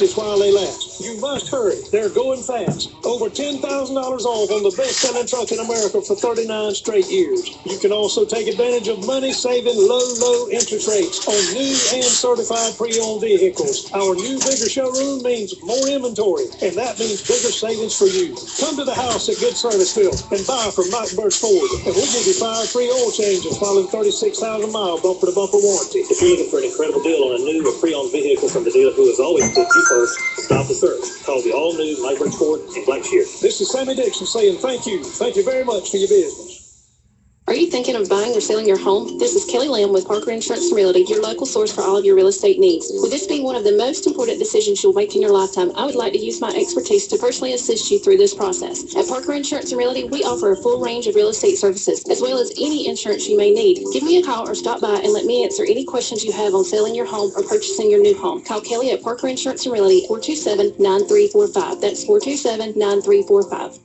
It's while they last. You must hurry. They're going fast. Over $10,000 off on the best-selling truck in America for 39 straight years. You can also take advantage of money-saving, low interest rates on new and certified pre-owned vehicles. Our new, bigger showroom means more inventory, and that means bigger savings for you. Come to the house at Good Serviceville and buy from Butch Ford, and we'll give you 5 free oil changes following 36,000-mile bumper-to-bumper warranty. If you're looking for an incredible deal on a new or pre-owned vehicle from the dealer who has always put you first, stop the search. Call the all-new Butch Ford in Blackshear. This is Sammy Dixon saying thank you. Thank you very much for your business. Are you thinking of buying or selling your home? This is Kelly Lamb with Parker Insurance and Realty, your local source for all of your real estate needs. With this being one of the most important decisions you'll make in your lifetime, I would like to use my expertise to personally assist you through this process. At Parker Insurance and Realty, we offer a full range of real estate services, as well as any insurance you may need. Give me a call or stop by and let me answer any questions you have on selling your home or purchasing your new home. Call Kelly at Parker Insurance and Realty, 427-9345. That's 427-9345.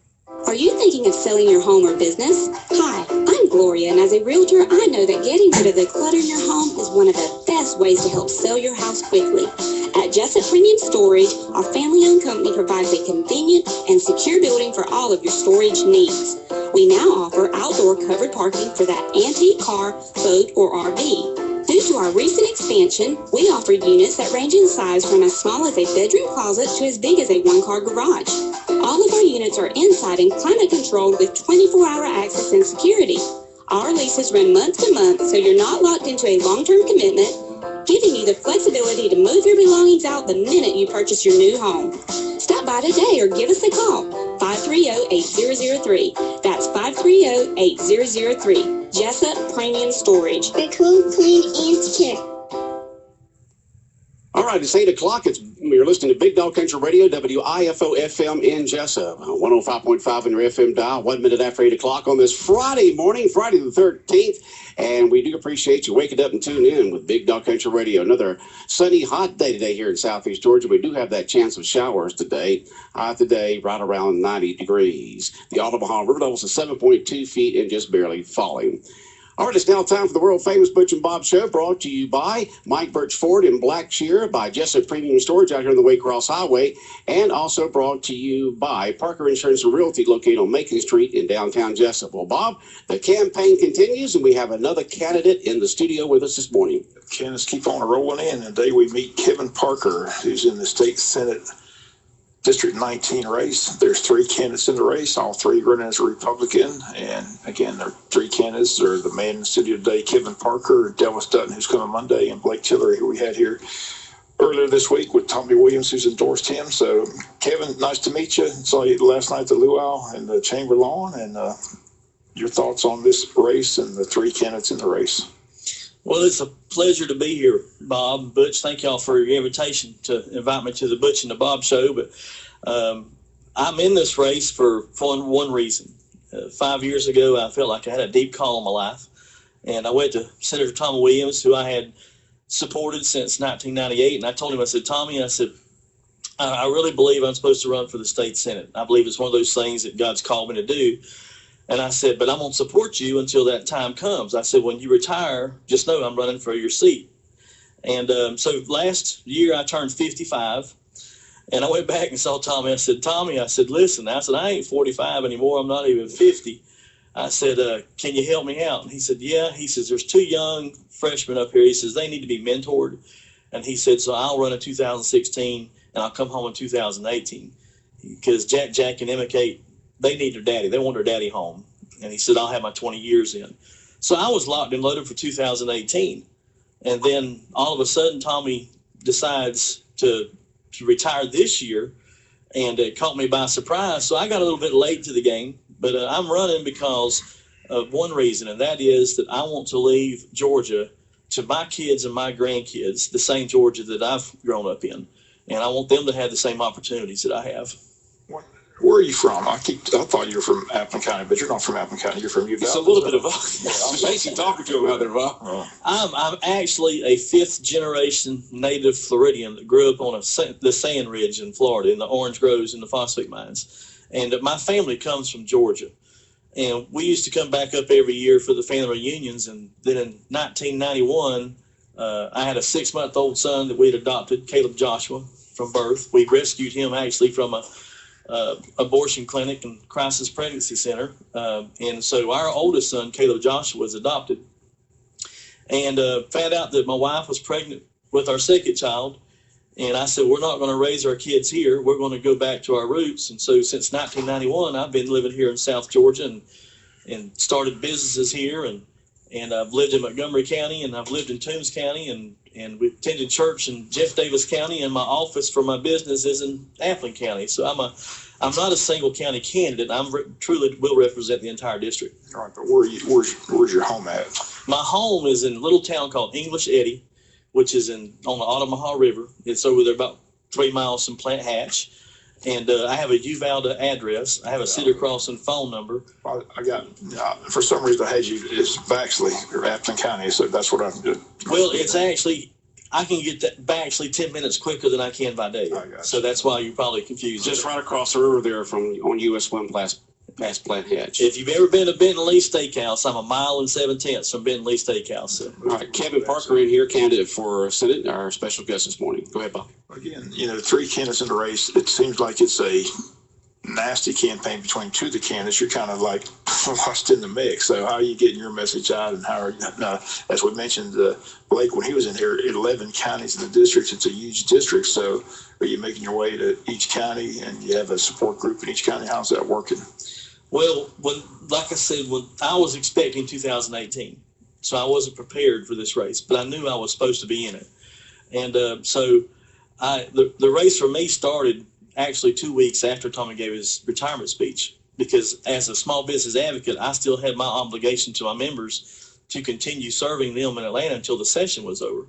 Are you thinking of selling your home or business? Hi, I'm Gloria, and as a realtor, I know that getting rid of the clutter in your home is one of the best ways to help sell your house quickly. At Jessup Premium Storage, our family-owned company provides a convenient and secure building for all of your storage needs. We now offer outdoor covered parking for that antique car, boat, or RV. Due to our recent expansion, we offer units that range in size from as small as a bedroom closet to as big as a one-car garage. All of our units are inside and climate controlled with 24-hour access and security. Our leases run month to month, so you're not locked into a long-term commitment, giving you the flexibility to move your belongings out the minute you purchase your new home. Stop by today or give us a call, 530-8003. That's 530-8003. Jessup Premium Storage. The cool, clean, and secure. All right, it's 8 o'clock. You're listening to Big Dog Country Radio, WIFO FM in Jessup, 105.5 on your FM dial, 1 minute after 8 o'clock on this Friday morning, Friday the 13th. And we do appreciate you waking up and tuning in with Big Dog Country Radio. Another sunny, hot day today here in Southeast Georgia. We do have that chance of showers today. Today, right around 90 degrees. The Omaha River level is 7.2 feet and just barely falling. All right, it's now time for the world-famous Butch and Bob Show, brought to you by Butch Ford in Blackshear, by Jessup Premium Storage out here on the Waycross Highway, and also brought to you by Parker Insurance and Realty, located on Macon Street in downtown Jessup. Well, Bob, the campaign continues, and we have another candidate in the studio with us this morning. Candidates keep on rolling in. Today we meet Kevin Parker, who's in the State Senate District 19 race. There's 3 candidates in the race, all 3 running as a Republican. And again, there are 3 candidates. They're the man in the studio today, Kevin Parker, Dallas Dutton, who's coming Monday, and Blake Tillery, who we had here earlier this week with Tommy Williams, who's endorsed him. So, Kevin, nice to meet you. Saw you last night at the Luau and the Chamber Lawn. And your thoughts on this race and the 3 candidates in the race? Well, it's a pleasure to be here, Bob and Butch. Thank y'all for your invitation to invite me to the Butch and the Bob Show. But I'm in this race for one reason. 5 years ago, I felt like I had a deep call in my life. And I went to Senator Tommy Williams, who I had supported since 1998. And I told him, I said, Tommy, I said, I really believe I'm supposed to run for the state Senate. I believe it's one of those things that God's called me to do. And I said, but I'm going to support you until that time comes. I said, when you retire, just know I'm running for your seat. And so last year I turned 55, and I went back and saw Tommy. I said, Tommy, I said, listen, I said, I ain't 45 anymore. I'm not even 50. I said, can you help me out? And he said, yeah. He says, there's 2 young freshmen up here. He says, they need to be mentored. And he said, so I'll run in 2016, and I'll come home in 2018. Because Jack, and Emma Kate, they need their daddy. They want their daddy home. And he said, I'll have my 20 years in. So I was locked and loaded for 2018. And then all of a sudden, Tommy decides to retire this year, and it caught me by surprise. So I got a little bit late to the game, but I'm running because of one reason, and that is that I want to leave Georgia to my kids and my grandkids, the same Georgia that I've grown up in. And I want them to have the same opportunities that I have. Where are you from? I thought you were from Appleton County, but you're not from Appleton County. You're from Utah. It's a little bit of both. I'm basically talking to him out there, Bob. I'm actually a 5th generation native Floridian that grew up on the Sand Ridge in Florida, in the orange groves and the phosphate mines. And my family comes from Georgia. And we used to come back up every year for the family reunions. And then in 1991, I had a 6-month-old son that we had adopted, Caleb Joshua. from birth. We rescued him actually from a abortion clinic and crisis pregnancy center. And so our oldest son, Caleb Joshua, was adopted, and found out that my wife was pregnant with our second child. And I said, we're not going to raise our kids here. We're going to go back to our roots. And so since 1991, I've been living here in South Georgia and started businesses here. And I've lived in Montgomery County, and I've lived in Toombs County, and we've attended church in Jeff Davis County, and my office for my business is in Appling County. So I'm not a single county candidate. Truly will represent the entire district. All right, but where's your home at? My home is in a little town called English Eddy, which is on the Ottamaha River. It's over there about 3 miles from Plant Hatch. And I have a Uvalde address. I have a Cedar Crossing phone number. I got, for some reason I had you, it's Baxley or Appling County, so that's what I'm doing. Well, it's actually, I can get that Baxley 10 minutes quicker than I can by day. So that's why you're probably confused. Just right across the river there on US 1 past Plant Hatch. If you've ever been to Benton Lee Steakhouse, I'm 1 mile and 7/10 from Benton Lee Steakhouse. So. All right, Kevin Parker in here, candidate for Senate, our special guest this morning. Go ahead, Bob. Again, 3 candidates in the race. It seems like it's a nasty campaign between 2 of the candidates. You're kind of like lost in the mix. So how are you getting your message out? And how are you, as we mentioned, Blake, when he was in here, 11 counties in the district. It's a huge district. So are you making your way to each county and you have a support group in each county? How's that working? Well, like I said, when I was expecting 2018, so I wasn't prepared for this race, but I knew I was supposed to be in it. And so the race for me started actually 2 weeks after Tommy gave his retirement speech, because as a small business advocate, I still had my obligation to my members to continue serving them in Atlanta until the session was over.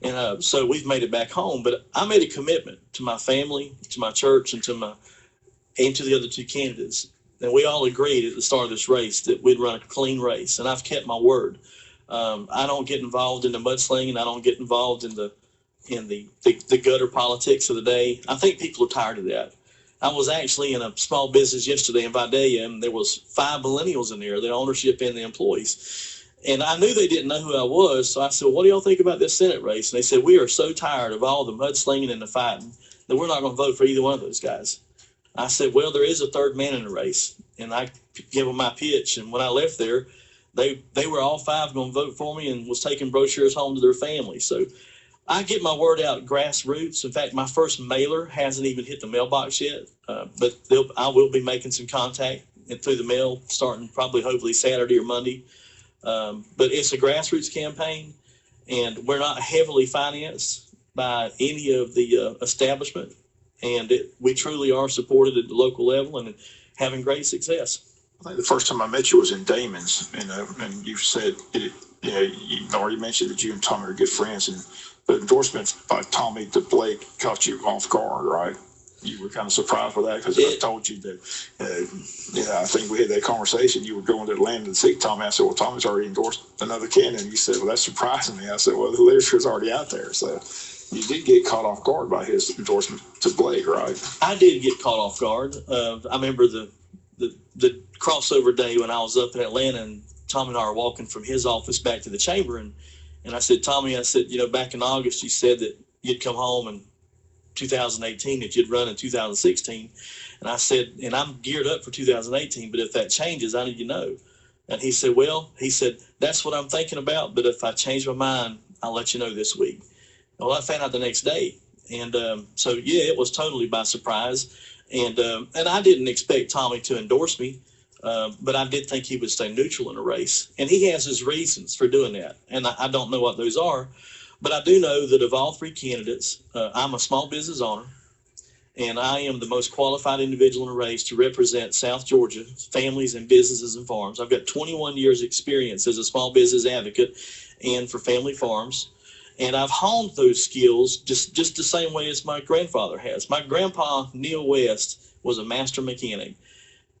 And so we've made it back home, but I made a commitment to my family, to my church, and to the other 2 candidates. And we all agreed at the start of this race that we'd run a clean race, and I've kept my word. I don't get involved in the mudslinging. I don't get involved in the gutter politics of the day. I think people are tired of that. I was actually in a small business yesterday in Vidalia, and there was 5 millennials in there, the ownership and the employees. And I knew they didn't know who I was, so I said, what do y'all think about this Senate race? And they said, we are so tired of all the mudslinging and the fighting that we're not going to vote for either one of those guys. I said, well, there is a third man in the race, and I give them my pitch. And when I left there, they were all 5 going to vote for me and was taking brochures home to their families. So I get my word out grassroots. In fact, my first mailer hasn't even hit the mailbox yet, but I will be making some contact through the mail starting probably hopefully Saturday or Monday. But it's a grassroots campaign, and we're not heavily financed by any of the establishment. And we truly are supported at the local level and having great success. I think the first time I met you was in Damon's, and you said, you already mentioned that you and Tommy are good friends, and the endorsement by Tommy to Blake caught you off guard, right? You were kind of surprised with that because I told you that, I think we had that conversation. You were going to Atlanta to see Tommy. I said, well, Tommy's already endorsed another candidate. And you said, well, that's surprising me. I said, well, the literature's already out there. So you did get caught off guard by his endorsement to Blake, right? I did get caught off guard. I remember the crossover day when I was up in Atlanta, and Tommy and I were walking from his office back to the chamber, and I said, Tommy, back in August, you said that you'd come home in 2018, that you'd run in 2016. And I said, and I'm geared up for 2018, but if that changes, I need to know. And he said, that's what I'm thinking about, but if I change my mind, I'll let you know this week. Well, I found out the next day. And it was totally by surprise. And I didn't expect Tommy to endorse me, but I did think he would stay neutral in a race. And he has his reasons for doing that. And I don't know what those are, but I do know that of all 3 candidates, I'm a small business owner, and I am the most qualified individual in a race to represent South Georgia families and businesses and farms. I've got 21 years experience as a small business advocate and for family farms. And I've honed those skills just the same way as my grandfather has. My grandpa, Neil West, was a master mechanic.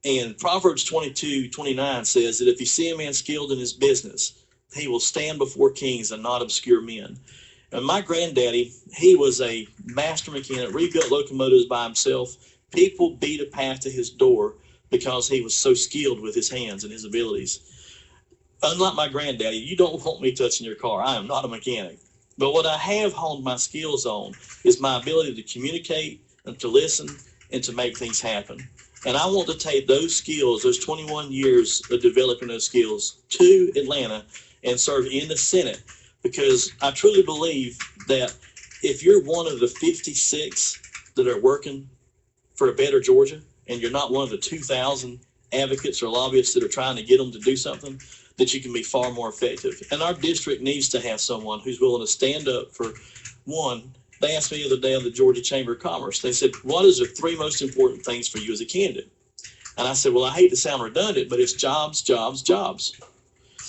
And Proverbs 22:29 says that if you see a man skilled in his business, he will stand before kings and not obscure men. And my granddaddy, he was a master mechanic, rebuilt locomotives by himself. People beat a path to his door because he was so skilled with his hands and his abilities. Unlike my granddaddy, you don't want me touching your car. I am not a mechanic. But what I have honed my skills on is my ability to communicate and to listen and to make things happen. And I want to take those skills, those 21 years of developing those skills, to Atlanta and serve in the Senate, because I truly believe that if you're one of the 56 that are working for a better Georgia, and you're not one of the 2,000 advocates or lobbyists that are trying to get them to do something, that you can be far more effective. And our district needs to have someone who's willing to stand up for one. They asked me the other day on the Georgia Chamber of Commerce, they said, what is the three most important things for you as a candidate? And I said, well, I hate to sound redundant, but it's jobs, jobs, jobs.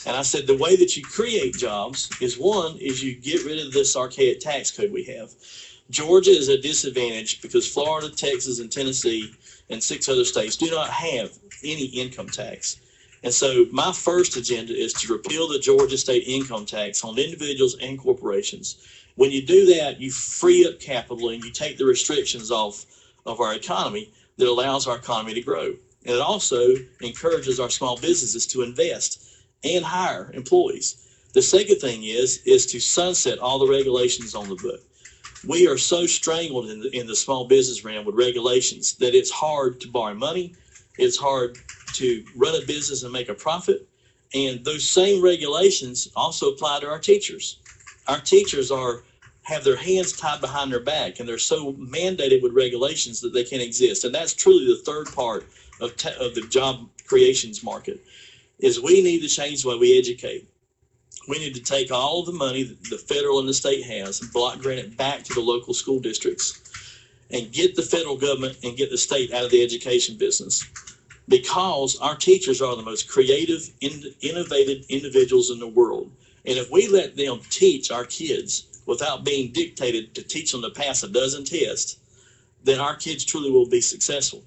And I said, the way that you create jobs is, one, is you get rid of this archaic tax code we have. Georgia is a disadvantage because Florida, Texas, and Tennessee and 6 other states do not have any income tax. And so my first agenda is to repeal the Georgia state income tax on individuals and corporations. When you do that, you free up capital and you take the restrictions off of our economy that allows our economy to grow. And it also encourages our small businesses to invest and hire employees. The second thing is to sunset all the regulations on the book. We are so strangled in the small business realm with regulations that it's hard to borrow money. It's hard to run a business and make a profit. And those same regulations also apply to our teachers. Our teachers have their hands tied behind their back, and they're so mandated with regulations that they can't exist. And that's truly the third part of the job creations market, is we need to change the way we educate. We need to take all of the money that the federal and the state has and block grant it back to the local school districts and get the federal government and get the state out of the education business, because our teachers are the most creative, innovative individuals in the world. And if we let them teach our kids without being dictated to teach them to pass a dozen tests, then our kids truly will be successful.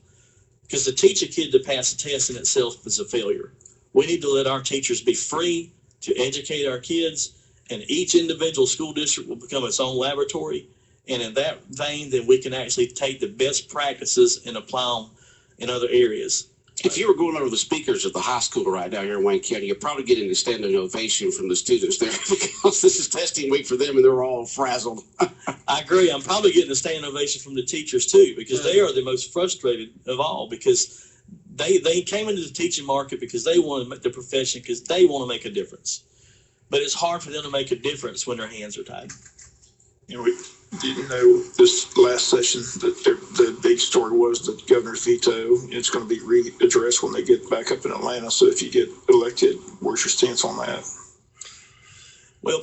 Because to teach a kid to pass a test in itself is a failure. We need to let our teachers be free to educate our kids, and each individual school district will become its own laboratory. And in that vein, then we can actually take the best practices and apply them in other areas. If you were going over the speakers at the high school right now here in Wayne County, you're probably getting a standing ovation from the students there because this is testing week for them and they're all frazzled. I agree. I'm probably getting a standing ovation from the teachers too, because they are the most frustrated of all, because they came into the teaching market because they want to make the profession, because they want to make a difference. But it's hard for them to make a difference when their hands are tied. You know, we didn't know this last session that the big story was the governor's veto. It's going to be readdressed when they get back up in Atlanta. So if you get elected, where's your stance on that? Well,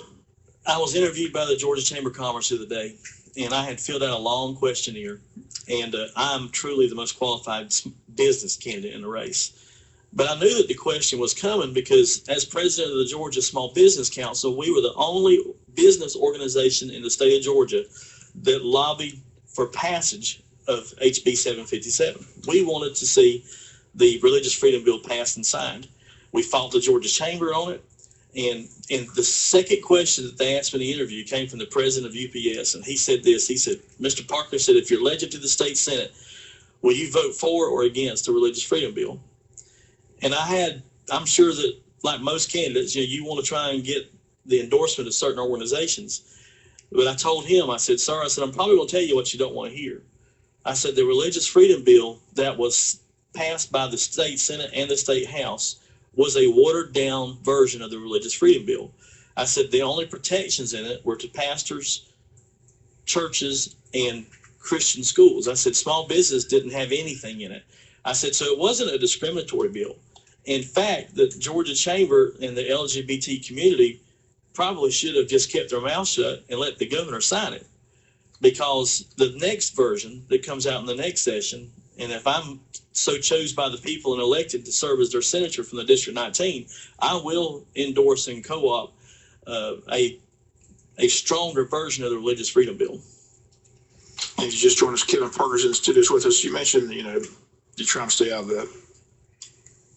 I was interviewed by the Georgia Chamber of Commerce the other day, and I had filled out a long questionnaire, and I'm truly the most qualified business candidate in the race. But I knew that the question was coming because as president of the Georgia Small Business Council, we were the only business organization in the state of Georgia that lobbied for passage of HB 757. We wanted to see the Religious Freedom Bill passed and signed. We fought the Georgia Chamber on it. And the second question that they asked me in the interview came from the president of UPS. And he said this, he said, Mr. Parker said, if you're elected to the state Senate, will you vote for or against the Religious Freedom Bill? And I'm sure that like most candidates, you want to try and get the endorsement of certain organizations. But I told him, I said, sir, I said, I'm probably going to tell you what you don't want to hear. I said, the Religious Freedom Bill that was passed by the state Senate and the state House was a watered down version of the Religious Freedom Bill. I said, the only protections in it were to pastors, churches, and Christian schools. I said, small business didn't have anything in it. I said, so it wasn't a discriminatory bill. In fact, the Georgia Chamber and the LGBT community probably should have just kept their mouth shut and let the governor sign it, because the next version that comes out in the next session, and if I'm so chosen by the people and elected to serve as their senator from the District 19, I will endorse and co-op a stronger version of the Religious Freedom Bill. And you just joined us, Kevin Parker's in the studios with us. You mentioned, you're trying to stay out of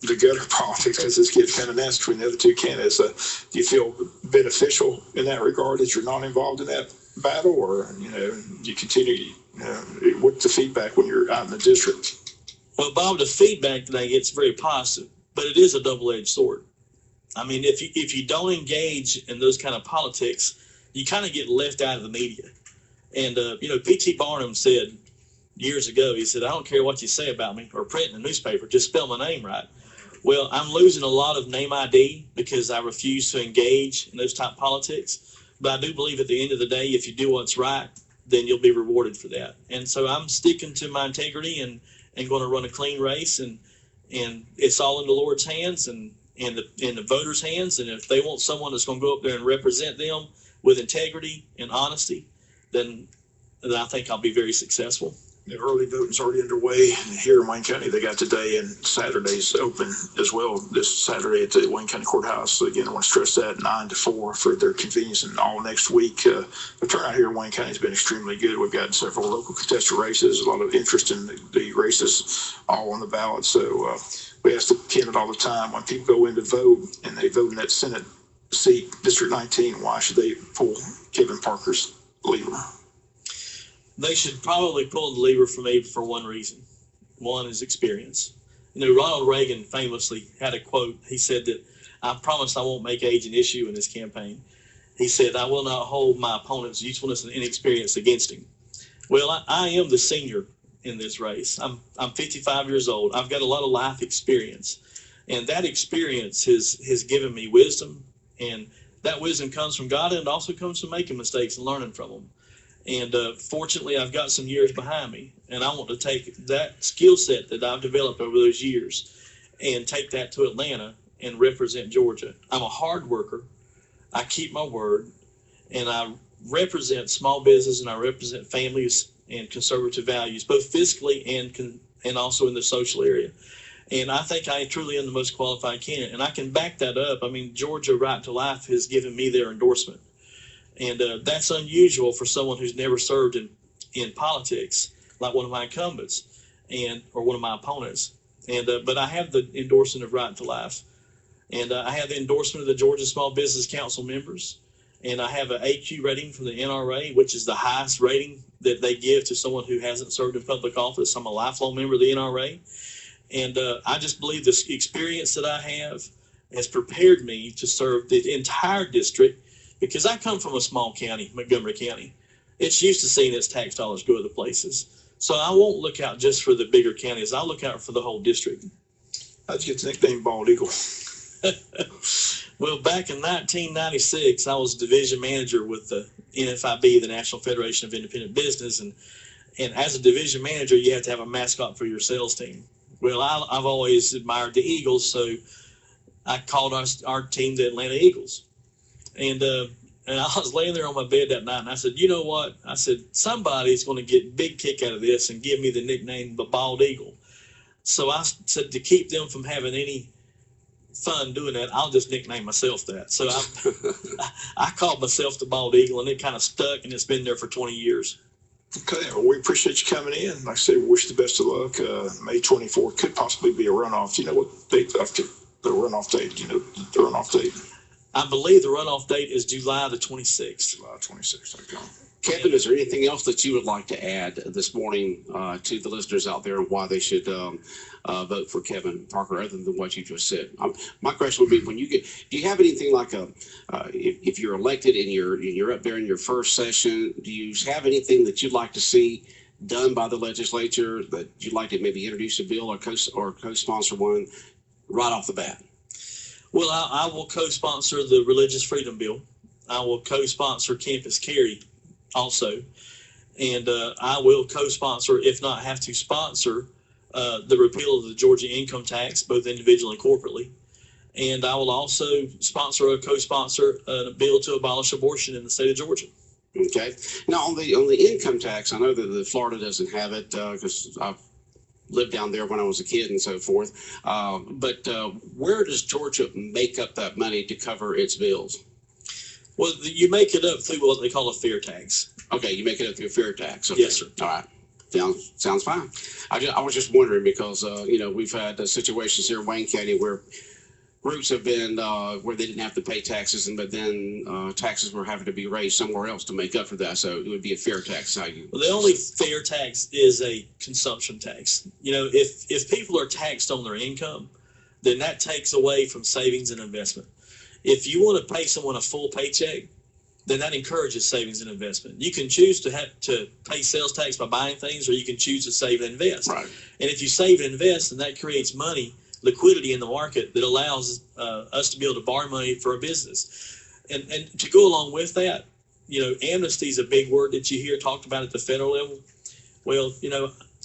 the gutter politics because this gets kind of nasty between the other two candidates. Do you feel beneficial in that regard that you're not involved in that battle, or you continue? What's the feedback when you're out in the district? Well, Bob, the feedback that I get is very positive, but it is a double-edged sword. I mean, if you don't engage in those kind of politics, you kind of get left out of the media. And, P.T. Barnum said years ago, he said, I don't care what you say about me or print in the newspaper, just spell my name right. Well, I'm losing a lot of name ID because I refuse to engage in those type of politics. But I do believe at the end of the day, if you do what's right, then you'll be rewarded for that. And so I'm sticking to my integrity and going to run a clean race. And it's all in the Lord's hands and the voters' hands. And if they want someone that's going to go up there and represent them with integrity and honesty, then I think I'll be very successful. The early voting's already underway here in Wayne County. They got today and Saturday's open as well. This Saturday at the Wayne County Courthouse. So again, I want to stress that 9 to 4 for their convenience, and all next week. The turnout here in Wayne County has been extremely good. We've got several local contested races, a lot of interest in the races, all on the ballot. So we ask the candidate all the time, when people go in to vote and they vote in that Senate seat, District 19, why should they pull Kevin Parker's lever? They should probably pull the lever for me for one reason. One is experience. Ronald Reagan famously had a quote. He said that, I promise I won't make age an issue in this campaign. He said, I will not hold my opponent's usefulness and inexperience against him. Well, I am the senior in this race. I'm 55 years old. I've got a lot of life experience. And that experience has given me wisdom. And that wisdom comes from God, and it also comes from making mistakes and learning from them. And fortunately, I've got some years behind me, and I want to take that skill set that I've developed over those years and take that to Atlanta and represent Georgia. I'm a hard worker. I keep my word, and I represent small business, and I represent families and conservative values, both fiscally and also in the social area. And I think I truly am the most qualified candidate, and I can back that up. I mean, Georgia Right to Life has given me their endorsement. And that's unusual for someone who's never served in politics, like one of my incumbents or one of my opponents. And but I have the endorsement of Right to Life, and I have the endorsement of the Georgia Small Business Council members, and I have an AQ rating from the NRA, which is the highest rating that they give to someone who hasn't served in public office. I'm a lifelong member of the NRA, and I just believe this experience that I have has prepared me to serve the entire district. Because I come from a small county, Montgomery County. It's used to seeing its tax dollars go other places. So I won't look out just for the bigger counties. I'll look out for the whole district. How'd you get the nickname Bald Eagle? Well, back in 1996, I was division manager with the NFIB, the National Federation of Independent Business. And as a division manager, you have to have a mascot for your sales team. Well, I've always admired the Eagles, so I called our team the Atlanta Eagles. And I was laying there on my bed that night, and I said, you know what? I said, somebody's going to get a big kick out of this and give me the nickname the Bald Eagle. So I said, to keep them from having any fun doing that, I'll just nickname myself that. So I called myself the Bald Eagle, and it kind of stuck, and it's been there for 20 years. Okay, well, we appreciate you coming in. Like I said, we wish the best of luck. May 24th could possibly be a runoff. You know what date? The runoff date. The runoff date. I believe the runoff date is July the 26th. July 26th. Okay. Kevin, is there anything else that you would like to add this morning to the listeners out there and why they should vote for Kevin Parker, other than what you just said? My question would be, when do you have anything like if you're elected and you're up there in your first session, do you have anything that you'd like to see done by the legislature, that you'd like to maybe introduce a bill or co-sponsor one right off the bat? Well, I will co-sponsor the Religious Freedom Bill. I will co-sponsor Campus Carry also. And I will co-sponsor, if not have to sponsor, the repeal of the Georgia income tax, both individually and corporately. And I will also co-sponsor a bill to abolish abortion in the state of Georgia. Okay. Now, on the income tax, I know that Florida doesn't have it because I've lived down there when I was a kid and so forth. But where does Georgia make up that money to cover its bills? Well, you make it up through what they call a fair tax. Okay, you make it up through a fair tax. Okay. Yes, sir. All right. Sounds fine. I was just wondering because, we've had situations here in Wayne County where groups have been where they didn't have to pay taxes, but then taxes were having to be raised somewhere else to make up for that. So it would be a fair tax. Well, the only fair tax is a consumption tax. If people are taxed on their income, then that takes away from savings and investment. If you want to pay someone a full paycheck, then that encourages savings and investment. You can choose to pay sales tax by buying things, or you can choose to save and invest. Right. And if you save and invest, then that creates money, liquidity in the market that allows us to be able to borrow money for a business. And to go along with that, amnesty is a big word that you hear talked about at the federal level. Well,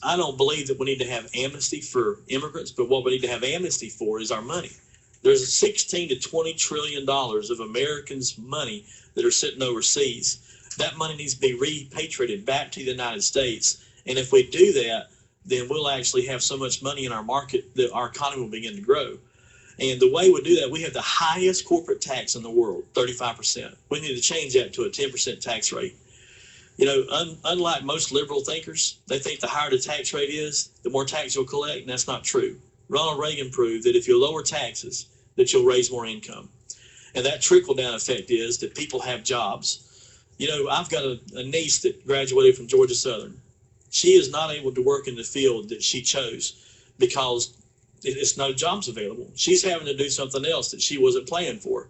I don't believe that we need to have amnesty for immigrants, but what we need to have amnesty for is our money. There's $16 to $20 trillion of Americans' money that are sitting overseas. That money needs to be repatriated back to the United States. And if we do that, then we'll actually have so much money in our market that our economy will begin to grow. And the way we do that, we have the highest corporate tax in the world, 35%. We need to change that to a 10% tax rate. Unlike most liberal thinkers, they think the higher the tax rate is, the more tax you'll collect, and that's not true. Ronald Reagan proved that if you lower taxes, that you'll raise more income. And that trickle-down effect is that people have jobs. I've got a niece that graduated from Georgia Southern. She is not able to work in the field that she chose because it's no jobs available. She's having to do something else that she wasn't planning for.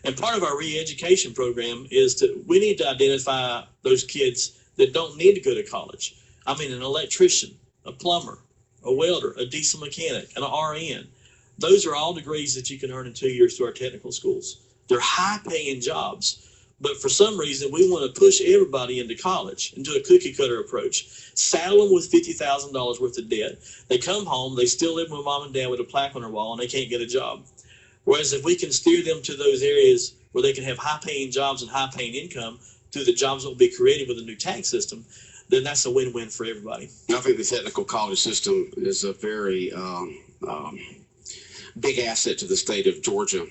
And part of our re-education program is that we need to identify those kids that don't need to go to college. I mean, an electrician, a plumber, a welder, a diesel mechanic, and an RN. Those are all degrees that you can earn in 2 years through our technical schools. They're high-paying jobs, but for some reason, we want to push everybody into college and do a cookie-cutter approach. Saddle them with $50,000 worth of debt. They come home, they still live with mom and dad with a plaque on their wall, and they can't get a job. Whereas if we can steer them to those areas where they can have high-paying jobs and high-paying income through the jobs that will be created with a new tax system, then that's a win-win for everybody. I think the technical college system is a very big asset to the state of Georgia.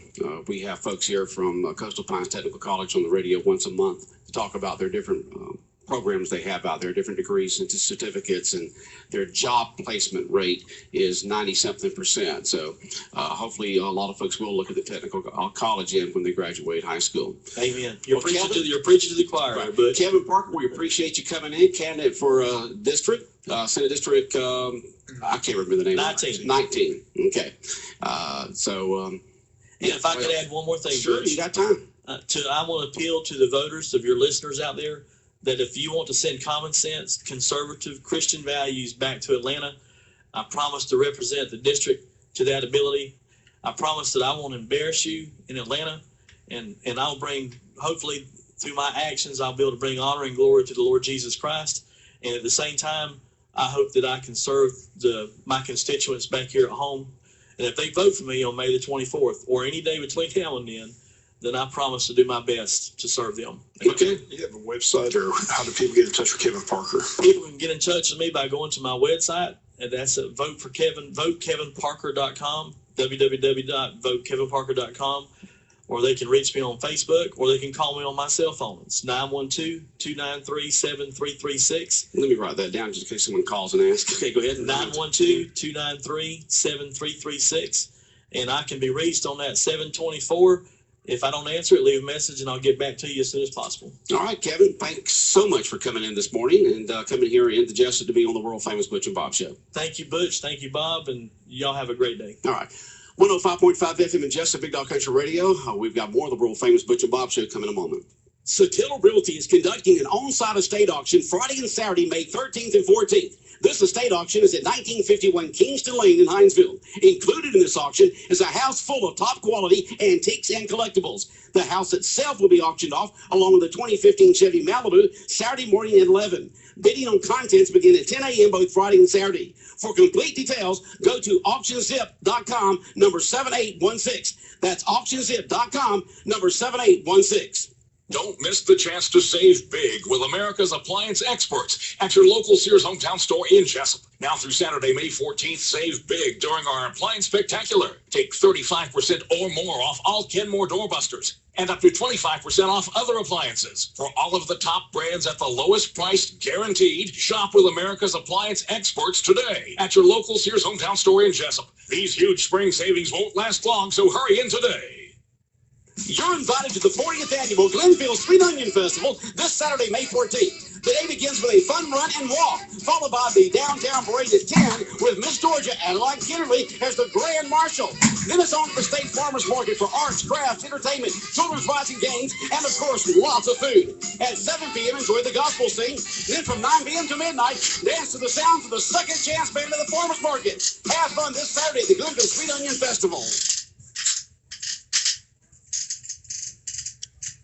We have folks here from Coastal Pines Technical College on the radio once a month to talk about their different programs they have out there, different degrees and certificates, and their job placement rate is 90-something%. So hopefully a lot of folks will look at the technical college end when they graduate high school. Amen. You're preaching to the choir. Right. But Kevin Parker, we appreciate you coming in, candidate for district, Senate District, I can't remember the name. 19. 19. Okay. And if I could add one more thing. Sure, Butch, you got time. I want to appeal to the voters of your listeners out there that if you want to send common sense, conservative Christian values back to Atlanta, I promise to represent the district to that ability. I promise that I won't embarrass you in Atlanta, and I'll bring, hopefully through my actions, I'll be able to bring honor and glory to the Lord Jesus Christ. And at the same time, I hope that I can serve my constituents back here at home. And if they vote for me on May the 24th or any day between now and then I promise to do my best to serve them. Okay. You have a website, or how do people get in touch with Kevin Parker? People can get in touch with me by going to my website, and that's at votekevinparker.com, www.votekevinparker.com, or they can reach me on Facebook, or they can call me on my cell phone. It's 912-293-7336. Let me write that down just in case someone calls and asks. Okay, go ahead. 912-293-7336. And I can be reached on that 724. If I don't answer it, leave a message, and I'll get back to you as soon as possible. All right, Kevin, thanks so much for coming in this morning and coming here into Jessup to be on the world-famous Butch and Bob Show. Thank you, Butch. Thank you, Bob, and y'all have a great day. All right. 105.5 FM in Jessup, Big Dog Country Radio. We've got more of the world-famous Butch and Bob Show coming in a moment. Satilla Realty is conducting an on-site estate auction Friday and Saturday, May 13th and 14th. This estate auction is at 1951 Kingston Lane in Hinesville. Included in this auction is a house full of top-quality antiques and collectibles. The house itself will be auctioned off along with a 2015 Chevy Malibu Saturday morning at 11. Bidding on contents begin at 10 a.m. both Friday and Saturday. For complete details, go to auctionzip.com, number 7816. That's auctionzip.com, number 7816. Don't miss the chance to save big with America's appliance experts at your local Sears hometown store in Jessup. Now through Saturday, May 14th, save big during our Appliance Spectacular. Take 35% or more off all Kenmore doorbusters and up to 25% off other appliances. For all of the top brands at the lowest price guaranteed, shop with America's appliance experts today at your local Sears hometown store in Jessup. These huge spring savings won't last long, so hurry in today. You're invited to the 40th Annual Glenville Sweet Onion Festival this Saturday, May 14th. The day begins with a fun run and walk, followed by the downtown parade at 10 with Miss Georgia Adeline Kennerly as the Grand Marshal. Then it's on to the State Farmers Market for arts, crafts, entertainment, children's rides and games, and of course, lots of food. At 7 p.m., enjoy the gospel sing. Then from 9 p.m. to midnight, dance to the sounds of the Second Chance Band of the Farmers Market. Have fun this Saturday at the Glenville Sweet Onion Festival.